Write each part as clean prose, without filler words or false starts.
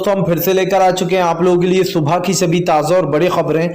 दोस्तों हम फिर से लेकर आ चुके हैं आप लोगों के लिए सुबह की सभी ताज़ा और बड़ी खबरें।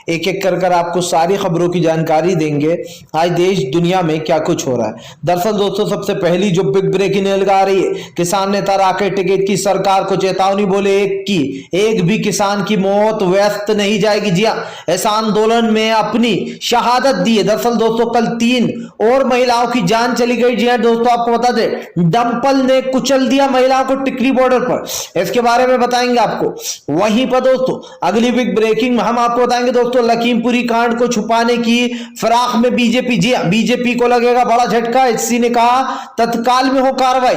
एक एक कर आपको सारी खबरों की जानकारी देंगे आज देश दुनिया में क्या कुछ हो रहा है। दरअसल दोस्तों सबसे पहली जो बिग ब्रेकिंग न्यूज़ आ रही है, किसान नेता राकेश टिकैत की सरकार को चेतावनी, बोले एक भी किसान की मौत व्यर्थ नहीं जाएगी। जी हाँ, इस आंदोलन में अपनी शहादत दी है। दरअसल दोस्तों कल 3 और महिलाओं की जान चली गई। जी हाँ दोस्तों, आपको बता दें डंपल ने कुचल दिया महिलाओं को टिकरी बॉर्डर पर, इसके बारे में बताएंगे आपको। वहीं पर दोस्तों अगली बिग ब्रेकिंग हम आपको बताएंगे दोस्तों लखीमपुरी कांड को छुपाने की फिराक में बीजेपी। जी बीजेपी को लगेगा बड़ा झटका, एससी ने कहा तत्काल में हो कार्रवाई,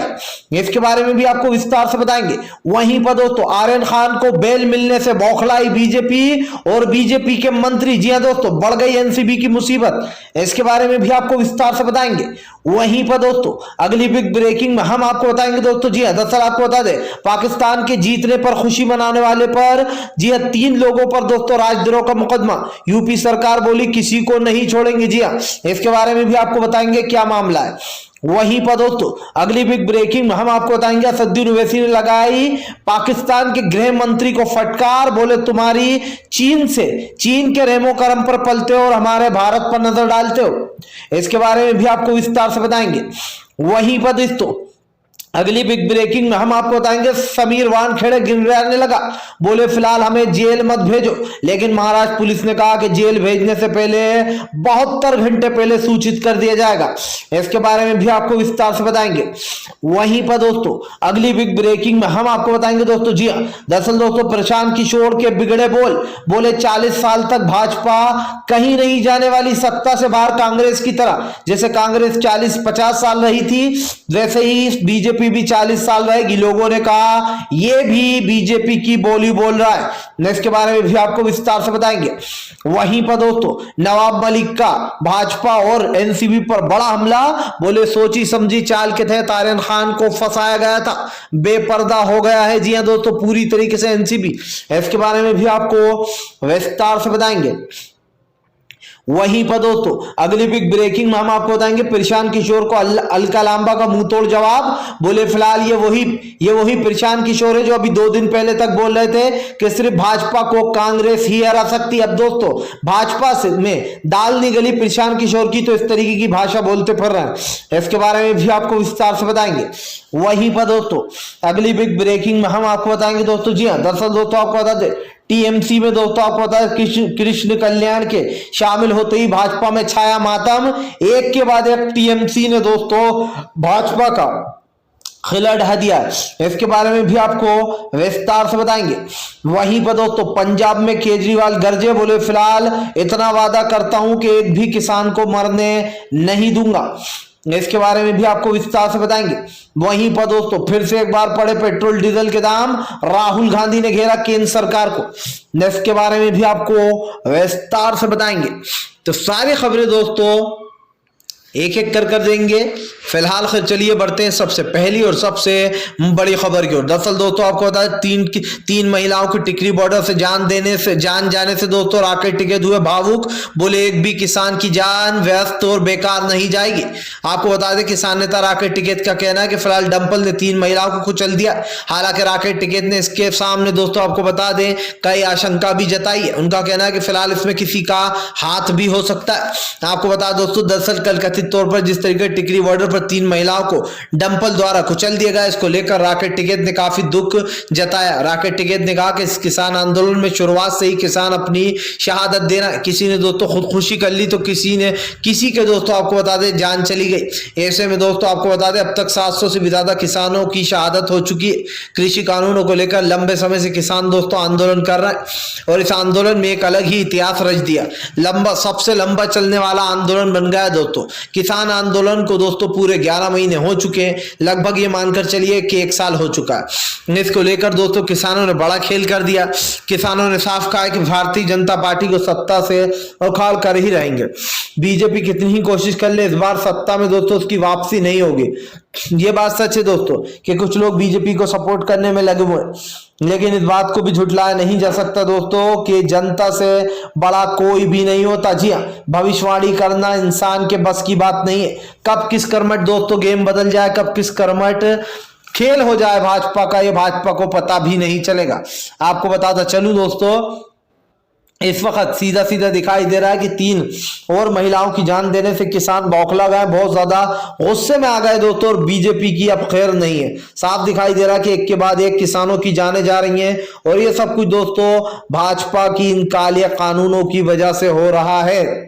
इसके बारे में भी आपको विस्तार से बताएंगे। वहीं पर दोस्तों आर्यन खान को बेल मिलने से बौखलाई बीजेपी और बीजेपी के मंत्री। जी हां दोस्तों, बढ़ गई एनसीबी की मुसीबत, इसके बारे में भी आपको विस्तार से बताएंगे। वहीं पर दोस्तों अगली बिग ब्रेकिंग में हम आपको बताएंगे दोस्तों, जी हां दरअसल आपको बता दें पाकिस्तान के जीतने पर खुशी मनाने वाले पर जी हां 3 लोगों पर दोस्तों राजद्रोह का मुकदमा। यूपी सरकार बोली किसी को नहीं छोड़ेंगे। जी हां, इसके बारे में भी आपको बताएंगे क्या मामला है। वहीं पर दोस्तों अगली बिग ब्रेकिंग में हम आपको बताएंगे असदुद्दीन ओवैसी ने लगाई पाकिस्तान के गृह मंत्री को फटकार, बोले तुम्हारी चीन के रेमो करम पर पलते हो और हमारे भारत पर नजर डालते हो, इसके बारे में भी आपको विस्तार से बताएंगे। वहीं पर दोस्तों अगली बिग ब्रेकिंग में हम आपको बताएंगे समीर वानखेड़े गिड़गिड़ाने लगा, बोले फिलहाल हमें जेल मत भेजो, लेकिन महाराष्ट्र पुलिस ने कहा कि जेल भेजने से पहले 72 घंटे पहले सूचित कर दिया जाएगा, इसके बारे में भी आपको विस्तार से बताएंगे। वहीं पर दोस्तों अगली बिग ब्रेकिंग में हम आपको बताएंगे दोस्तों, जी हाँ दरअसल दोस्तों प्रशांत किशोर के बिगड़े बोले 40 साल तक भाजपा कहीं नहीं जाने वाली, सत्ता से बाहर कांग्रेस की तरह, जैसे कांग्रेस 40-50 साल रही थी वैसे ही बीजेपी भी 40 साल रहेगी। लोगों ने कहा ये भी बीजेपी की बोली बोल रहा है, इसके बारे में भी आपको विस्तार से बताएंगे। वहीं पर दोस्तों नवाब मलिक का भाजपा और एनसीबी पर बड़ा हमला, बोले सोची समझी चाल के तहत आर्यन खान को फंसाया गया था, बेपर्दा हो गया है। जी हां दोस्तों पूरी तरीके से एनसीबी, इसके बारे में भी आपको विस्तार से बताएंगे। वहीं पर दोस्तों अगली बिग ब्रेकिंग में हम आपको बताएंगे प्रशांत किशोर को अलका लांबा का मुंह तोड़ जवाब, बोले फिलहाल ये वही प्रशांत किशोर है जो अभी 2 दिन पहले तक बोल रहे थे कि सिर्फ भाजपा को कांग्रेस ही हरा सकती। अब दोस्तों भाजपा से में दाल नहीं गली प्रशांत किशोर की, तो इस तरीके की भाषा बोलते फिर रहे हैं, इसके बारे में भी आपको विस्तार से बताएंगे। वहीं पर दोस्तों अगली बिग ब्रेकिंग में हम आपको बताएंगे दोस्तों, जी हाँ दरअसल दोस्तों आपको बता दें टीएमसी में दोस्तों आपको पता है कृष्ण कल्याण के शामिल होते ही भाजपा में छाया मातम, एक के बाद एक टीएमसी ने दोस्तों भाजपा का खिला ढा दिया, इसके बारे में भी आपको विस्तार से बताएंगे। वहीं पर दोस्तों पंजाब में केजरीवाल गरजे, बोले फिलहाल इतना वादा करता हूं कि एक भी किसान को मरने नहीं दूंगा, इसके बारे में भी आपको विस्तार से बताएंगे। वहीं पर दोस्तों फिर से एक बार पड़े पेट्रोल डीजल के दाम, राहुल गांधी ने घेरा केंद्र सरकार को, इसके बारे में भी आपको विस्तार से बताएंगे। तो सारी खबरें दोस्तों एक एक कर देंगे। फिलहाल चलिए बढ़ते हैं सबसे पहली और सबसे बड़ी खबर की ओर। दरअसल दोस्तों आपको बता दें 3 महिलाओं की टिकरी बॉर्डर से जान जाने से दोस्तों राकेश टिकैत हुए भावुक, बोले एक भी किसान की जान व्यस्त और बेकार नहीं जाएगी। आपको बता दें किसान नेता राकेश टिकैत का कहना है कि फिलहाल डंपल ने 3 महिलाओं को कुचल दिया। हालांकि राकेश टिकैत ने इसके सामने दोस्तों आपको बता दें कई आशंका भी जताई है। उनका कहना है कि फिलहाल इसमें किसी का हाथ भी हो सकता है। आपको बता दोस्तों दरअसल कल तौर पर जिस तरीके टिकरी बॉर्डर पर 3 महिलाओं को डंपल द्वारा कुचल दिया गया, इसको लेकर राकेश टिकैत ने काफी दुख जताया। राकेश टिकैत ने कहा कि इस किसान आंदोलन में शुरुआत से ही किसान अपनी शहादत देना, किसी ने दोस्तों खुदकुशी कर ली तो किसी के दोस्तों आपको बता दें जान चली गई। ऐसे में दोस्तों आपको बता दें अब तक 700 से भी ज्यादा किसानों की शहादत हो चुकी है। कृषि कानूनों को लेकर लंबे समय से किसान दोस्तों आंदोलन कर रहे हैं और इस आंदोलन में एक अलग ही इतिहास रच दिया। सबसे लंबा चलने वाला आंदोलन बन गया दोस्तों। किसान आंदोलन को दोस्तों पूरे 11 महीने हो चुके हैं, लगभग ये मानकर चलिए कि 1 साल हो चुका है। इसको लेकर दोस्तों किसानों ने बड़ा खेल कर दिया। किसानों ने साफ कहा कि भारतीय जनता पार्टी को सत्ता से उखाड़ कर ही रहेंगे। बीजेपी कितनी ही कोशिश कर ले इस बार सत्ता में दोस्तों उसकी वापसी नहीं होगी। ये बात सच है दोस्तों कि कुछ लोग बीजेपी को सपोर्ट करने में लगे हुए हैं, लेकिन इस बात को भी झुठलाया नहीं जा सकता दोस्तों कि जनता से बड़ा कोई भी नहीं होता। जी हाँ, भविष्यवाणी करना इंसान के बस की बात नहीं है। कब किस कर्मठ दोस्तों गेम बदल जाए, कब किस कर्मठ खेल हो जाए भाजपा का, ये भाजपा को पता भी नहीं चलेगा। आपको बताता चलूं दोस्तों, इस वक्त सीधा सीधा दिखाई दे रहा है कि 3 और महिलाओं की जान देने से किसान बौखला गए, बहुत ज्यादा गुस्से में आ गए दोस्तों, और बीजेपी की अब खैर नहीं है। साफ दिखाई दे रहा है कि एक के बाद एक किसानों की जानें जा रही हैं, और ये सब कुछ दोस्तों भाजपा की इन काले कानूनों की वजह से हो रहा है।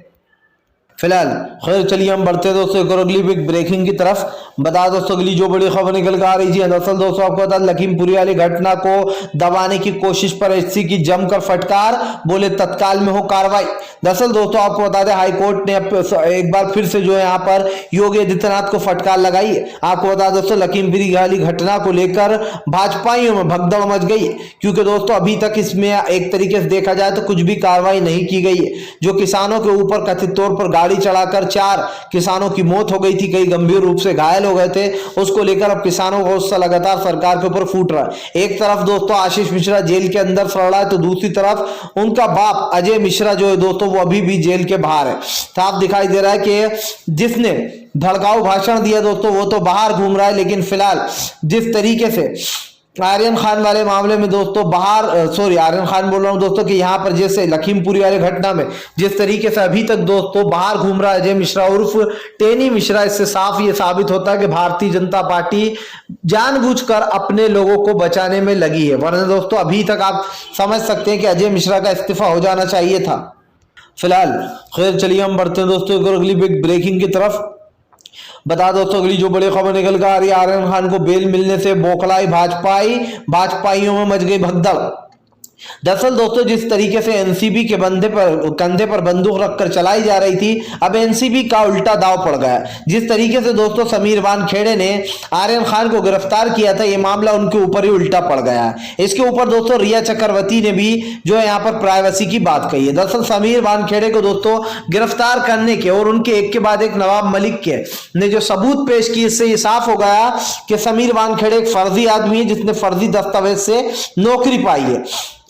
फिलहाल खैर चलिए हम बढ़ते हैं दोस्तों एक और अगली बिग ब्रेकिंग की तरफ। बता दोस्तों अगली जो बड़ी खबर निकल कर आ रही है, दरअसल दोस्तों आपको बता लखीमपुरी वाली घटना को दबाने की कोशिश पर एससी की जमकर फटकार, बोले तत्काल में हो कार्रवाई। दरअसल दोस्तों आपको बता दें हाईकोर्ट ने एक बार फिर से जो है यहाँ पर योगी आदित्यनाथ को फटकार लगाई है। आपको बता दोस्तों लखीमपुरी वाली घटना को लेकर भाजपाइयों में भगदड़ मच गई है, क्योंकि दोस्तों अभी तक इसमें एक तरीके से देखा जाए तो कुछ भी कार्रवाई नहीं की गई है। जो किसानों के ऊपर कथित तौर पर गाड़ी चढ़ाकर 4 किसानों की मौत हो गई थी, कई गंभीर रूप से घायल हो गए थे, उसको लेकर अब किसानों का गुस्सा लगातार सरकार के ऊपर फूट रहा है। एक तरफ दोस्तों आशीष मिश्रा जेल के अंदर सड़ रहा है, तो दूसरी तरफ उनका बाप अजय मिश्रा जो है दोस्तों वो अभी भी जेल के बाहर है। साफ दिखाई दे रहा है कि जिसने भड़काऊ भाषण दिया दोस्तों वो तो बाहर घूम रहा है, लेकिन फिलहाल जिस तरीके से आर्यन खान वाले मामले में दोस्तों आर्यन खान बोल रहा हूं दोस्तों कि यहाँ पर जैसे लखीमपुरी वाले घटना में जिस तरीके से अभी तक दोस्तों बाहर घूम रहा है अजय मिश्रा उर्फ टेनी मिश्रा, इससे साफ ये साबित होता है कि भारतीय जनता पार्टी जानबूझकर अपने लोगों को बचाने में लगी है। वरना दोस्तों अभी तक आप समझ सकते हैं कि अजय मिश्रा का इस्तीफा हो जाना चाहिए था। फिलहाल खैर चलिए हम बढ़ते हैं दोस्तों एक और अगली बिग ब्रेकिंग की तरफ। बता दोस्तों अगली जो बड़ी खबर निकल कर आ रही है, आर्यन खान को बेल मिलने से बौखलाई भाजपाइयों में मच गई भगदड़। दरअसल दोस्तों जिस तरीके से एनसीबी के कंधे पर बंदूक रखकर चलाई जा रही थी, अब एनसीबी का उल्टा दाव पड़ गया। जिस तरीके से दोस्तों समीर वानखेड़े ने आर्यन खान को गिरफ्तार किया था, यह मामला उनके ऊपर ही उल्टा पड़ गया है। इसके ऊपर दोस्तों रिया चक्रवर्ती ने भी जो है यहाँ पर प्राइवेसी की बात कही है। दरअसल समीर वानखेड़े को दोस्तों गिरफ्तार करने के और उनके एक के बाद एक नवाब मलिक के ने जो सबूत पेश किए, इससे यह साफ हो गया कि समीर वानखेड़े एक फर्जी आदमी है जिसने फर्जी दस्तावेज से नौकरी पाई है।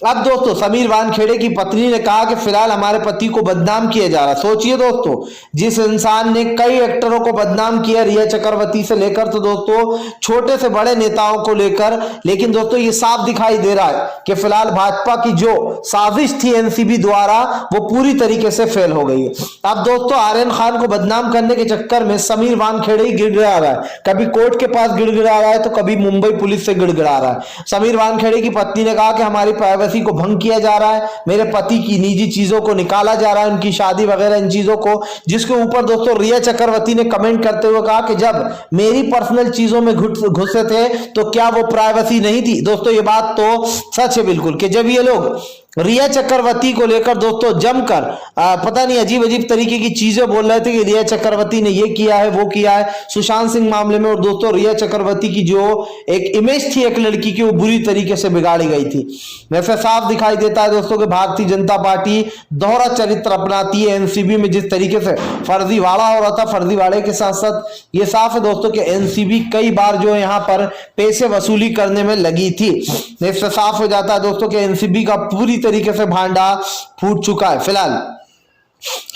अब दोस्तों समीर वानखेड़े की पत्नी ने कहा कि फिलहाल हमारे पति को बदनाम किया जा रहा। सोचिए दोस्तों, जिस इंसान ने कई एक्टरों को बदनाम किया, रिया चक्रवर्ती से लेकर तो दोस्तों छोटे से बड़े नेताओं को लेकर, लेकिन दोस्तों ये साफ दिखाई दे रहा है कि फिलहाल भाजपा की जो साजिश थी एनसीबी द्वारा वो पूरी तरीके से फेल हो गई है। अब दोस्तों आर्यन खान को बदनाम करने के चक्कर में समीर वानखेड़े ही गिड़गिड़ा रहा है, कभी कोर्ट के पास गिड़गिड़ा रहा है तो कभी मुंबई पुलिस से गिड़गिड़ा रहा है। समीर वानखेड़े की पत्नी ने कहा कि हमारी प्राइवेसी को भंग किया जा रहा है, मेरे पति की निजी चीजों को निकाला जा रहा है, उनकी शादी वगैरह इन चीजों को, जिसके ऊपर दोस्तों रिया चक्रवर्ती ने कमेंट करते हुए कहा कि जब मेरी पर्सनल चीजों में घुसे थे तो क्या वो प्राइवेसी नहीं थी। दोस्तों ये बात तो सच है बिल्कुल कि जब ये लोग रिया चक्रवर्ती को लेकर दोस्तों जमकर पता नहीं अजीब अजीब तरीके की चीजें बोल रहे थे कि रिया चक्रवर्ती ने ये किया है वो किया है सुशांत सिंह मामले में, और दोस्तों रिया चक्रवर्ती की जो एक इमेज थी एक लड़की की वो बुरी तरीके से बिगाड़ी गई थी। वैसे साफ दिखाई देता है दोस्तों कि भारतीय जनता पार्टी दोहरा चरित्र अपनाती है। एनसीबी में जिस तरीके से फर्जीवाड़ा हो रहा था, फर्जीवाड़े के साथ साथ ये साफ है दोस्तों कि एनसीबी कई बार जो यहाँ पर पैसे वसूली करने में लगी थी। इससे साफ हो जाता है दोस्तों कि एनसीबी का पूरी तरीके से भांडा फूट चुका है। फिलहाल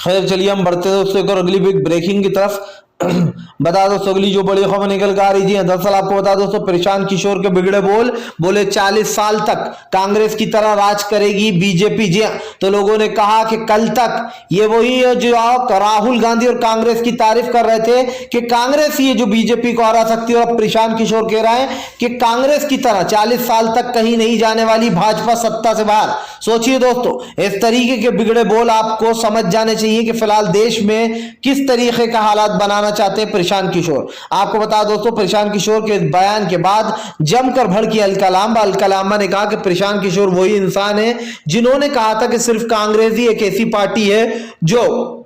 खैर चलिए हम बढ़ते हैं दोस्तों एक और अगली बिग ब्रेकिंग की तरफ। बता दोस्तों अगली जो बड़ी खबर निकल कर आ रही है, दरअसल आपको बता दोस्तों प्रशांत किशोर के बिगड़े बोले 40 साल तक कांग्रेस की तरह राज करेगी बीजेपी। जी तो लोगों ने कहा कि कल तक ये वही है जो राहुल गांधी और कांग्रेस की तारीफ कर रहे थे कि कांग्रेस ही है जो बीजेपी को हरा सकती है, और प्रशांत किशोर कह रहे हैं कि कांग्रेस की तरह 40 साल तक कहीं नहीं जाने वाली भाजपा सत्ता से बाहर। सोचिए दोस्तों, इस तरीके के बिगड़े बोल आपको समझ जाने चाहिए कि फिलहाल देश में किस तरीके का हालात बनाना चाहते हैं प्रशांत किशोर। आपको बता दोस्तों प्रशांत किशोर के बयान के बाद जमकर भड़की अलका-लांबा ने कहा कि प्रशांत किशोर वही इंसान है जिन्होंने कहा था कि सिर्फ कांग्रेस ही एक ऐसी पार्टी है जो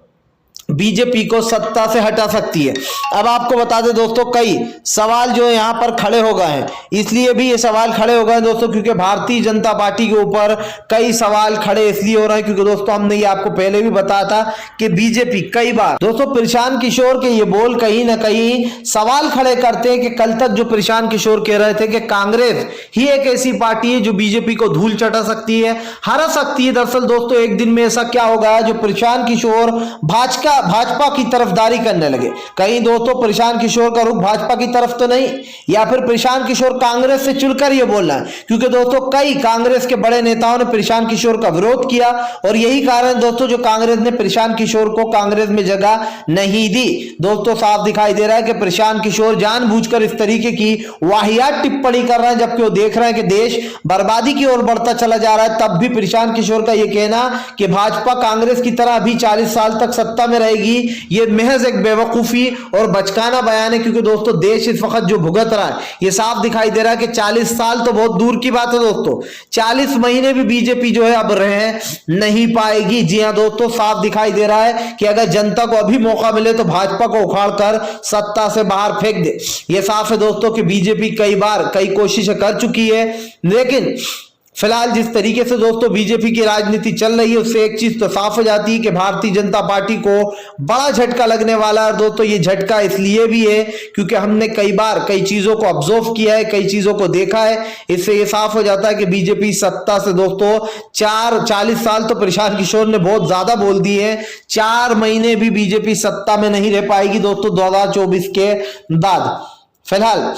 बीजेपी को सत्ता से हटा सकती है। अब आपको बता दें दोस्तों कई सवाल जो यहां पर खड़े हो गए हैं, इसलिए भी ये सवाल खड़े हो गए दोस्तों क्योंकि भारतीय जनता पार्टी के ऊपर कई सवाल खड़े इसलिए हो रहे हैं क्योंकि दोस्तों हमने ये आपको पहले भी बताया था कि बीजेपी कई बार दोस्तों प्रशांत किशोर के ये बोल कहीं ना कहीं सवाल खड़े करते हैं कि कल तक जो प्रशांत किशोर कह रहे थे कि कांग्रेस ही एक ऐसी पार्टी है जो बीजेपी को धूल चटा सकती है, हरा सकती है। दरअसल दोस्तों एक दिन में ऐसा क्या होगा जो प्रशांत किशोर भाजपा भाजपा की तरफदारी करने लगे। कहीं दोस्तों प्रशांत किशोर का रुख भाजपा की तरफ तो नहीं, या फिर प्रशांत किशोर कांग्रेस से चुनकर ये बोल रहा है, क्योंकि दोस्तों कई कांग्रेस के बड़े नेताओं ने प्रशांत किशोर का विरोध किया और यही कारण दोस्तों जो कांग्रेस ने प्रशांत किशोर को कांग्रेस में जगह नहीं दी। दोस्तों साफ दिखाई दे रहा है कि प्रशांत किशोर जानबूझकर इस तरीके की वाहियात टिप्पणी कर रहे हैं, जबकि वो देख रहे हैं कि देश बर्बादी की ओर बढ़ता चला जा रहा है। तब भी प्रशांत किशोर का यह कहना कि भाजपा कांग्रेस की तरह अभी 40 साल तक सत्ता में रहेगी, ये महज एक बेवकूफी और बचकाना बयान है, क्योंकि दोस्तों देश इस वक्त जो भुगत रहा है ये साफ दिखाई दे रहा है कि 40 साल तो बहुत दूर की बात है दोस्तों, 40 महीने भी बीजेपी जो है अब रह नहीं पाएगी। जी हां दोस्तों, साफ दिखाई दे रहा है कि अगर जनता को अभी मौका मिले तो भाजपा को उखाड़कर सत्ता से बाहर फेंक दे। यह साफ है दोस्तों कि बीजेपी कई बार कई कोशिशें कर चुकी है, लेकिन फिलहाल जिस तरीके से दोस्तों बीजेपी की राजनीति चल रही है उससे एक चीज तो साफ हो जाती है कि भारतीय जनता पार्टी को बड़ा झटका लगने वाला है। दोस्तों ये झटका इसलिए भी है क्योंकि हमने कई बार कई चीजों को ऑब्जर्व किया है, कई चीजों को देखा है। इससे ये साफ हो जाता है कि बीजेपी सत्ता से दोस्तों 40 साल तो प्रशांत किशोर ने बहुत ज्यादा बोल दिए हैं, 4 महीने भी बीजेपी सत्ता में नहीं रह पाएगी दोस्तों 2024 के बाद। फिलहाल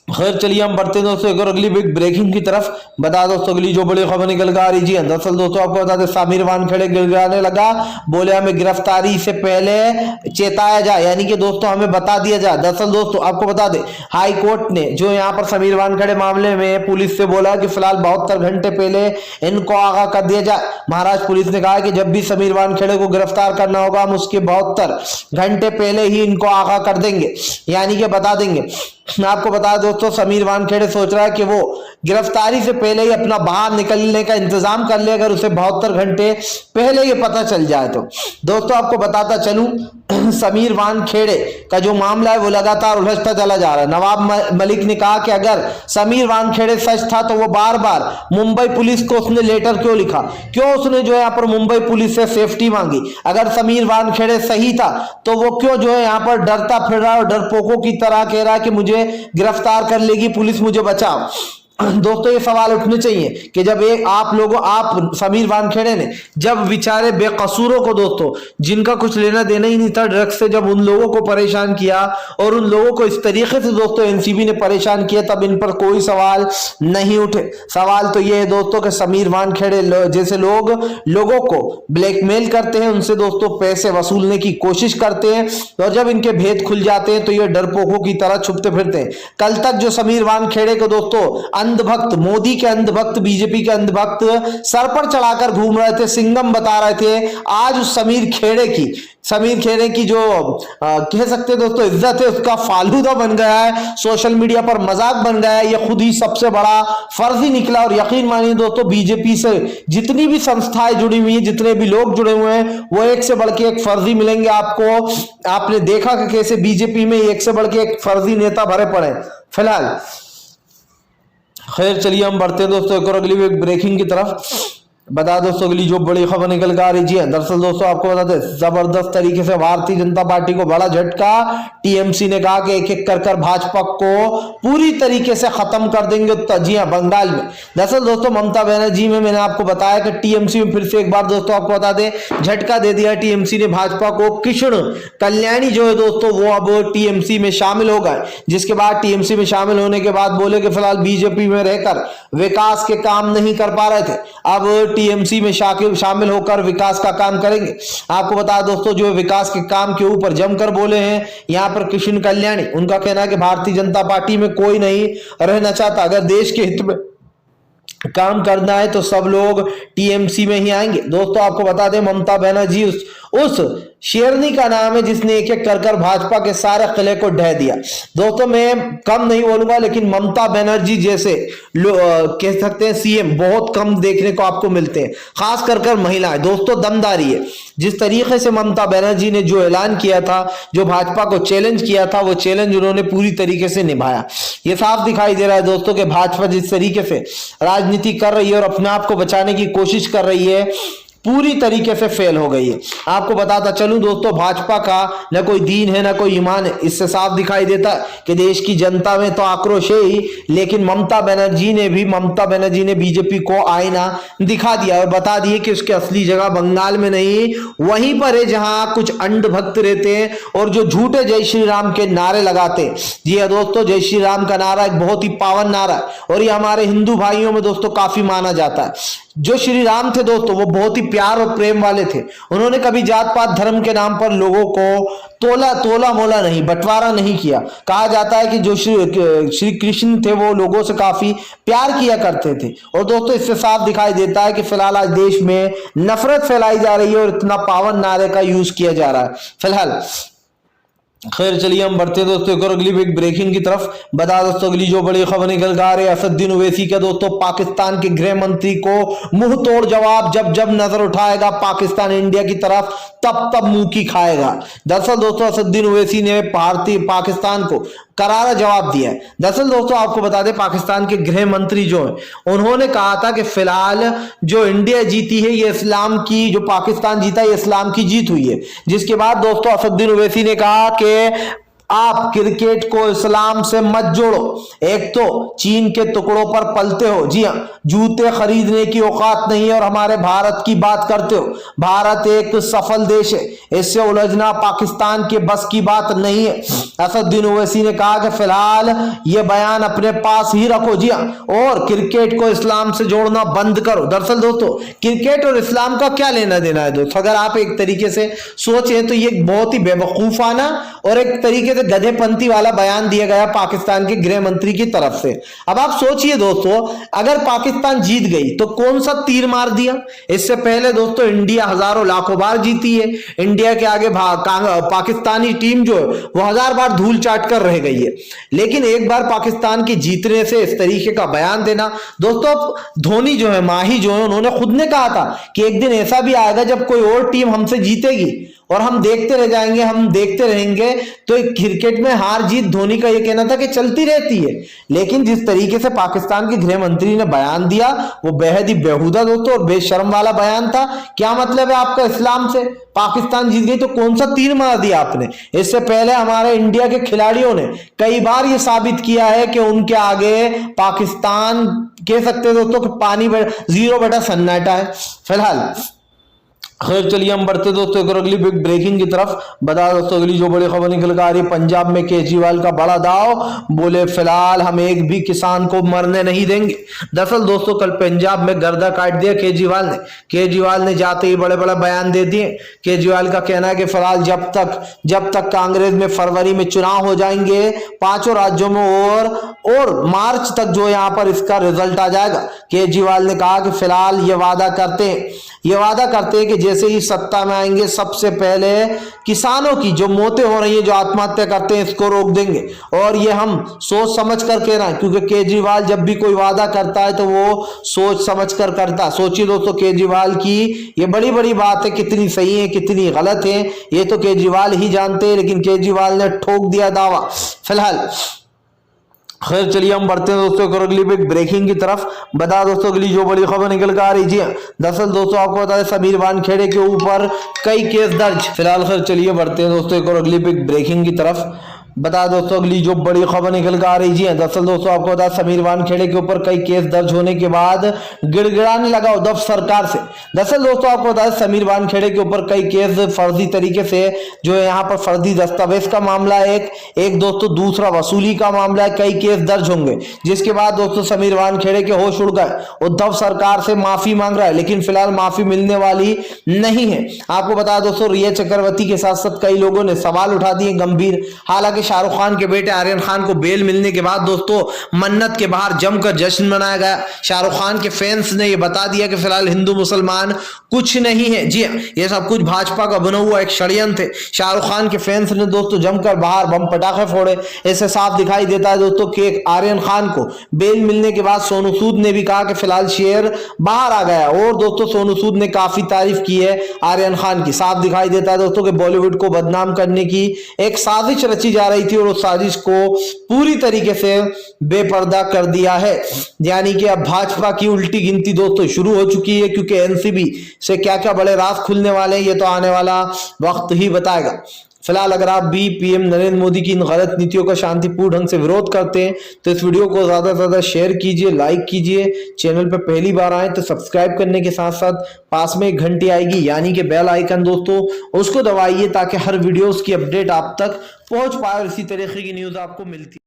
खैर चलिए हम बढ़ते हैं दोस्तों एक और अगली बिग ब्रेकिंग की तरफ। बता दोस्तों अगली जो बड़ी खबर निकल कर आ रही जी दरअसल दोस्तों आपको बता दें समीर वानखेड़े गिड़गिड़ाने लगा, बोले हमें गिरफ्तारी से पहले चेताया जाए, यानी कि दोस्तों हमें बता दिया जाए। दरअसल दोस्तों आपको बता दें हाई कोर्ट ने जो यहाँ पर समीर वानखेड़े मामले में पुलिस से बोला कि फिलहाल 72 घंटे पहले इनको आगाह कर दिया जाए। महाराष्ट्र पुलिस ने कहा कि जब भी समीर वानखेड़े को गिरफ्तार करना होगा हम उसके 72 घंटे पहले ही इनको आगाह कर देंगे, यानी कि बता देंगे। आपको बता दोस्तों समीर वानखेड़े सोच रहा है कि वो गिरफ्तारी से पहले ही अपना बाहर निकलने का इंतजाम कर ले, अगर उसे 72 घंटे पहले ये पता चल जाए तो। दोस्तों आपको बताता चलूं समीर वानखेड़े का जो मामला है वो लगातार उलझता चला जा रहा है। नवाब मलिक ने कहा कि अगर समीर वानखेड़े सच था तो वो बार बार मुंबई पुलिस को उसने लेटर क्यों लिखा, क्यों उसने जो है यहाँ पर मुंबई पुलिस से सेफ्टी मांगी। अगर समीर वानखेड़े सही था तो वो क्यों जो है यहाँ पर डरता फिर रहा है और डरपोकों की तरह कह रहा है कि मुझे गिरफ्तार कर लेगी पुलिस, मुझे बचाओ। दोस्तों ये सवाल उठने चाहिए कि जब आप समीर वानखेड़े ने जब बेचारे बेकसूरों को दोस्तों जिनका कुछ लेना देना ही नहीं था ड्रग्स से, जब उन लोगों को परेशान किया और उन लोगों को इस तरीके से दोस्तों एनसीबी ने परेशान किया, तब इन पर कोई सवाल नहीं उठे। सवाल तो ये है दोस्तों कि समीर वानखेड़े जैसे लोगों को ब्लैकमेल करते हैं, उनसे दोस्तों पैसे वसूलने की कोशिश करते हैं और जब इनके भेद खुल जाते हैं तो ये डरपोकों की तरह छुपते फिरते हैं। कल तक जो समीर वानखेड़े को दोस्तों अंधभक्त, मोदी के अंधभक्त, बीजेपी के अंधभक्त सर पर चढ़ाकर घूम रहे थे, सिंघम बता रहे थे, आज उस समीर खेड़े की जो कह सकते हैं दोस्तों इज्जत है उसका फालूदा बन गया है, सोशल मीडिया पर मजाक बन गया है। ये खुद ही सबसे बड़ा फर्जी निकला और यकीन मानिए दोस्तों बीजेपी से जितनी भी संस्थाएं जुड़ी हुई है, जितने भी लोग जुड़े हुए हैं वो एक से बढ़ के एक फर्जी मिलेंगे आपको। आपने देखा कि कैसे बीजेपी में एक से बढ़ के एक फर्जी नेता भरे पड़े। फिलहाल खैर चलिए हम बढ़ते हैं दोस्तों एक और अगली ब्रेकिंग की तरफ। बता दोस्तों अगली जो बड़ी खबर निकल कर आ रही है दरअसल दोस्तों आपको बता दें जबरदस्त तरीके से भारतीय जनता पार्टी को बड़ा झटका। टीएमसी ने कहा कि एक एक कर भाजपा को पूरी तरीके से खत्म कर देंगे। जी हां बंगाल में दरअसल दोस्तों ममता बनर्जी में मैंने आपको बताया कि टीएमसी में फिर से एक बार दोस्तों आपको बता दें झटका दे दिया टीएमसी ने भाजपा को। कृष्ण कल्याणी जो है दोस्तों वो अब टीएमसी में शामिल हो गए, जिसके बाद टीएमसी में शामिल होने के बाद बोले कि फिलहाल बीजेपी में रहकर विकास के काम नहीं कर पा रहे थे, अब टीएमसी में शामिल होकर विकास का काम करेंगे। आपको बता दोस्तों जो विकास के काम के ऊपर जमकर बोले हैं यहाँ पर कृष्ण कल्याणी, उनका कहना है कि भारतीय जनता पार्टी में कोई नहीं रहना चाहता, अगर देश के हित में काम करना है तो सब लोग टीएमसी में ही आएंगे। दोस्तों आपको बता दें ममता बनर्जी उस शेरनी का नाम है जिसने एक एक कर भाजपा के सारे किले को ढह दिया। दोस्तों मैं कम नहीं बोलूंगा लेकिन ममता बनर्जी जैसे कह सकते हैं सीएम बहुत कम देखने को आपको मिलते हैं, खास कर महिलाएं। दोस्तों दमदारी है, जिस तरीके से ममता बनर्जी ने जो ऐलान किया था, जो भाजपा को चैलेंज किया था, वो चैलेंज उन्होंने पूरी तरीके से निभाया। ये साफ दिखाई दे रहा है दोस्तों कि भाजपा जिस तरीके से राजनीति कर रही है और अपने आप को बचाने की कोशिश कर रही है, पूरी तरीके से फेल हो गई है। आपको बताता चलूं दोस्तों, भाजपा का न कोई दीन है न कोई ईमान है। इससे साफ दिखाई देता है कि देश की जनता में तो आक्रोश है ही, लेकिन ममता बनर्जी ने बीजेपी को आईना दिखा दिया और बता दिए कि उसकी असली जगह बंगाल में नहीं वहीं पर है जहां कुछ अंध भक्त रहते हैं और जो झूठे जय श्री राम के नारे लगाते हैं। जी हाँ दोस्तों, जय श्री राम का नारा एक बहुत ही पावन नारा है और ये हमारे हिंदू भाइयों में दोस्तों काफी माना जाता है। जो श्री राम थे दोस्तों वो बहुत ही प्यार और प्रेम वाले थे। उन्होंने कभी जात पात धर्म के नाम पर लोगों को तोला मोला नहीं, बंटवारा नहीं किया। कहा जाता है कि जो श्री कृष्ण थे वो लोगों से काफी प्यार किया करते थे। और दोस्तों इससे साफ दिखाई देता है कि फिलहाल आज देश में नफरत फैलाई जा रही है और इतना पावन नारे का यूज किया जा रहा है फिलहाल। खैर चलिए हम बढ़ते हैं दोस्तों एक और अगली बिग ब्रेकिंग की तरफ। बता दोस्तों अगली जो बड़ी खबर निकल कर आ रही है असदुद्दीन ओवैसी का दोस्तों पाकिस्तान के गृह मंत्री को मुंह तोड़ जवाब। जब जब नजर उठाएगा पाकिस्तान इंडिया की तरफ तब मुंह की खाएगा। दरअसल दोस्तों असदुद्दीन ओवैसी ने पाकिस्तान को करारा जवाब दिया है। दरअसल दोस्तों आपको बता दें पाकिस्तान के गृह मंत्री जो है उन्होंने कहा था कि फिलहाल जो इंडिया जीती है ये इस्लाम की, जो पाकिस्तान जीता ये इस्लाम की जीत हुई है। जिसके बाद दोस्तों असदुद्दीन ओवैसी ने कहा कि आप क्रिकेट को इस्लाम से मत जोड़ो। एक तो चीन के टुकड़ों पर पलते हो, जी हाँ, जूते खरीदने की औकात नहीं है और हमारे भारत की बात करते हो। भारत एक सफल देश है, इससे उलझना पाकिस्तान के बस की बात नहीं है। असदुद्दीन ओवैसी ने कहा कि फिलहाल ये बयान अपने पास ही रखो, जी हाँ, और क्रिकेट को इस्लाम से जोड़ना बंद करो। दरअसल दोस्तों क्रिकेट और इस्लाम का क्या लेना देना है दोस्तों, अगर आप एक तरीके से सोचें तो ये बहुत ही बेवकूफाना और एक तरीके गधेपंथी वाला बयान दिया गया पाकिस्तान के गृह मंत्री की तरफ से। अब आप सोचिए दोस्तों अगर पाकिस्तान जीत गई तो कौन सा तीर मार दिया। इससे पहले दोस्तों इंडिया हजारों लाखों बार जीती है। इंडिया के आगे पाकिस्तानी टीम जो है वो 1000 बार धूल चाट कर रह गई है, लेकिन एक बार पाकिस्तान के जीतने से इस तरीके का बयान देना। दोस्तों धोनी जो है, माही जो है, उन्होंने खुद ने कहा था कि एक दिन ऐसा भी आएगा जब कोई और टीम हमसे जीतेगी और हम देखते रह जाएंगे, हम देखते रहेंगे। तो क्रिकेट में हार जीत धोनी का यह कहना था कि चलती रहती है, लेकिन जिस तरीके से पाकिस्तान के गृह मंत्री ने बयान दिया वो बेहद ही बेहुदा दोस्तों और बेशर्म वाला बयान था। क्या मतलब है आपका इस्लाम से? पाकिस्तान जीत गई तो कौन सा तीर मार दिया आपने? इससे पहले हमारे इंडिया के खिलाड़ियों ने कई बार यह साबित किया है कि उनके आगे पाकिस्तान कह सकते हैं दोस्तों कि पानी 0 बटा सन्नाटा है फिलहाल। खैर चलिए हम बढ़ते दोस्तों एक और अगली बिग ब्रेकिंग की तरफ। बता दोस्तों अगली जो बड़ी खबर निकल कर आ रही है पंजाब में केजरीवाल का बड़ा दाव। बोले फिलहाल हम एक भी किसान को मरने नहीं देंगे। दरअसल दोस्तों कल पंजाब में गर्दा काट दिया केजरीवाल ने जाते ही बड़े बड़े बयान दे दिए। केजरीवाल का कहना है कि फिलहाल जब तक कांग्रेस में फरवरी में चुनाव हो जाएंगे 5 राज्यों में और मार्च तक जो यहाँ पर इसका रिजल्ट आ जाएगा। केजरीवाल ने कहा कि फिलहाल ये वादा करते हैं कि जैसे ही सत्ता में आएंगे सबसे पहले किसानों की जो मौतें हो रही है, जो आत्महत्या करते हैं, इसको रोक देंगे। और ये हम सोच समझ कर कह रहे हैं क्योंकि केजरीवाल जब भी कोई वादा करता है तो वो सोच समझ कर करता है। सोचिए दोस्तों केजरीवाल की ये बड़ी बड़ी बात है, कितनी सही है कितनी गलत है ये तो केजरीवाल ही जानते हैं, लेकिन केजरीवाल ने ठोक दिया दावा फिलहाल। खैर चलिए हम बढ़ते हैं दोस्तों एक अगली बिग ब्रेकिंग की तरफ। बता दोस्तों अगली जो बड़ी खबर निकल कर आ रही है। दरअसल दोस्तों आपको बता दें समीर वानखेड़े के ऊपर कई केस दर्ज फिलहाल। खैर चलिए बढ़ते हैं दोस्तों एक और अगली बिग ब्रेकिंग की तरफ। बता दोस्तों अगली जो बड़ी खबर निकल कर आ रही है। दरअसल दोस्तों आपको बता समीर वानखेड़े के ऊपर कई केस दर्ज होने के बाद गिड़गिड़ाने लगा उद्धव सरकार से। दरअसल दोस्तों आपको बता समीर वानखेड़े के ऊपर कई केस फर्जी तरीके से जो है यहाँ पर फर्जी दस्तावेज का मामला एक दोस्तों दूसरा वसूली का मामला है, कई केस दर्ज होंगे। जिसके बाद दोस्तों समीर वानखेड़े के होश उड़ गए, उद्धव सरकार से माफी मांग रहा है, लेकिन फिलहाल माफी मिलने वाली नहीं है। आपको बता दोस्तों रिया चक्रवर्ती के साथ साथ कई लोगों ने सवाल उठा दिए गंभीर। हालांकि शाहरुख खान के बेटे आर्यन खान को बेल मिलने के बाद दोस्तों मन्नत के बाहर जमकर जश्न मनाया गया। शाहरुख खान के फैंस ने यह बता दिया कि फिलहाल हिंदू मुसलमान कुछ नहीं है। जी ये सब कुछ भाजपा का बना हुआ एक षड्यंत्र है। शाहरुख खान के फैंस ने दोस्तों जमकर बाहर बम पटाखे फोड़े। इससे साफ दिखाई देता है दोस्तों कि आर्यन खान को बेल मिलने के बाद सोनू सूद ने भी कहा कि फिलहाल शेर बाहर आ गया और दोस्तों सोनू सूद ने काफी तारीफ की है आर्यन खान की। साफ दिखाई देता है दोस्तों कि बॉलीवुड को बदनाम करने की एक साजिश रची जा रही थी और उस साजिश को पूरी तरीके से बेपर्दा कर दिया है। यानी कि अब भाजपा की उल्टी गिनती दोस्तों शुरू हो चुकी है, क्योंकि एनसीबी से क्या क्या बड़े राज खुलने वाले हैं ये तो आने वाला वक्त ही बताएगा। फिलहाल अगर आप भी पीएम नरेंद्र मोदी की इन गलत नीतियों का शांतिपूर्ण ढंग से विरोध करते हैं तो इस वीडियो को ज्यादा से ज्यादा शेयर कीजिए, लाइक कीजिए। चैनल पर पहली बार आए तो सब्सक्राइब करने के साथ साथ पास में एक घंटी आएगी यानी कि बेल आइकन दोस्तों, उसको दबाइए ताकि हर वीडियोस की अपडेट आप तक पहुंच पाए और इसी तरीके की न्यूज आपको मिलती